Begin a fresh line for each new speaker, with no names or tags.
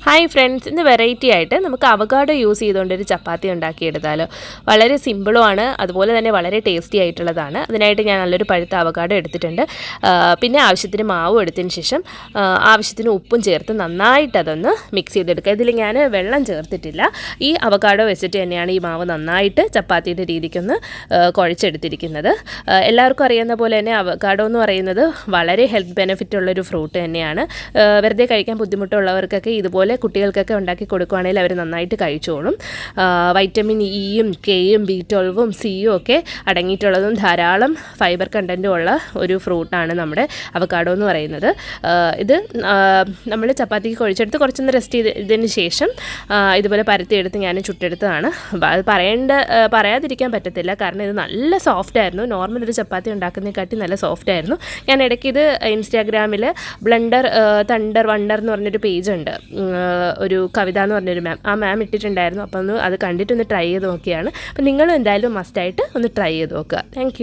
Hi friends, ഇന്ന് variety ആയിട്ട് നമുക്ക് അവകാഡോ യൂസ് ചെയ്തുകൊണ്ടൊരു ചപ്പാത്തി ഉണ്ടാക്കിയെടുത്താലോ. വളരെ സിമ്പിളുമാണ്, അതുപോലെ തന്നെ വളരെ ടേസ്റ്റി ആയിട്ടുള്ളതാണ്. അതിനായിട്ട് ഞാൻ നല്ലൊരു പഴുത്ത അവകാഡോ എടുത്തിട്ടുണ്ട്. പിന്നെ ആവശ്യത്തിന് മാവും എടുത്തതിന് ശേഷം ആവശ്യത്തിന് ഉപ്പും ചേർത്ത് നന്നായിട്ട് അതൊന്ന് മിക്സ് ചെയ്തെടുക്കുക. ഇതിൽ ഞാൻ വെള്ളം ചേർത്തിട്ടില്ല. ഈ അവകാഡോ വെച്ചിട്ട് തന്നെയാണ് ഈ മാവ് നന്നായിട്ട് ചപ്പാത്തിയുടെ രീതിക്കൊന്ന് കുഴച്ചെടുത്തിരിക്കുന്നത്. എല്ലാവർക്കും അറിയുന്ന പോലെ തന്നെ അവകാഡോ എന്ന് പറയുന്നത് വളരെ ഹെൽത്ത് ബെനിഫിറ്റ് ഉള്ളൊരു ഫ്രൂട്ട് തന്നെയാണ്. വെറുതെ കഴിക്കാൻ ബുദ്ധിമുട്ടുള്ളവർക്കൊക്കെ ഇതുപോലെ കുട്ടികൾക്കൊക്കെ ഉണ്ടാക്കി കൊടുക്കുകയാണെങ്കിൽ അവർ നന്നായിട്ട് കഴിച്ചോളും. വൈറ്റമിൻ ഇയും കെയും B12 സിയും ഒക്കെ അടങ്ങിയിട്ടുള്ളതും ധാരാളം ഫൈബർ കണ്ടൻറ്റും ഉള്ള ഒരു ഫ്രൂട്ടാണ് നമ്മുടെ അവകാഡോ എന്ന് പറയുന്നത്. ഇത് നമ്മൾ ചപ്പാത്തിക്ക് കുഴച്ചെടുത്ത് കുറച്ചൊന്ന് റെസ്റ്റ് ചെയ്തതിന് ശേഷം ഇതുപോലെ പരത്തിയെടുത്ത് ഞാൻ ചുട്ടെടുത്തതാണ്. അത് പറയാതിരിക്കാൻ പറ്റത്തില്ല, കാരണം ഇത് നല്ല സോഫ്റ്റായിരുന്നു. നോർമൽ ഒരു ചപ്പാത്തി ഉണ്ടാക്കുന്നതിനെക്കാട്ടി നല്ല സോഫ്റ്റായിരുന്നു. ഞാൻ ഇടയ്ക്ക് ഇത് ഇൻസ്റ്റാഗ്രാമിൽ തണ്ടർ വണ്ടർ എന്ന് പറഞ്ഞൊരു പേജുണ്ട്, ഒരു കവിത എന്ന് പറഞ്ഞൊരു മാം, ആ മാം ഇട്ടിട്ടുണ്ടായിരുന്നു. അപ്പോൾ അത് കണ്ടിട്ടൊന്ന് ട്രൈ ചെയ്ത് നോക്കിയാണ്. അപ്പോൾ നിങ്ങളും എന്തായാലും മസ്റ്റായിട്ട് ഒന്ന് ട്രൈ ചെയ്ത് നോക്കുക. താങ്ക്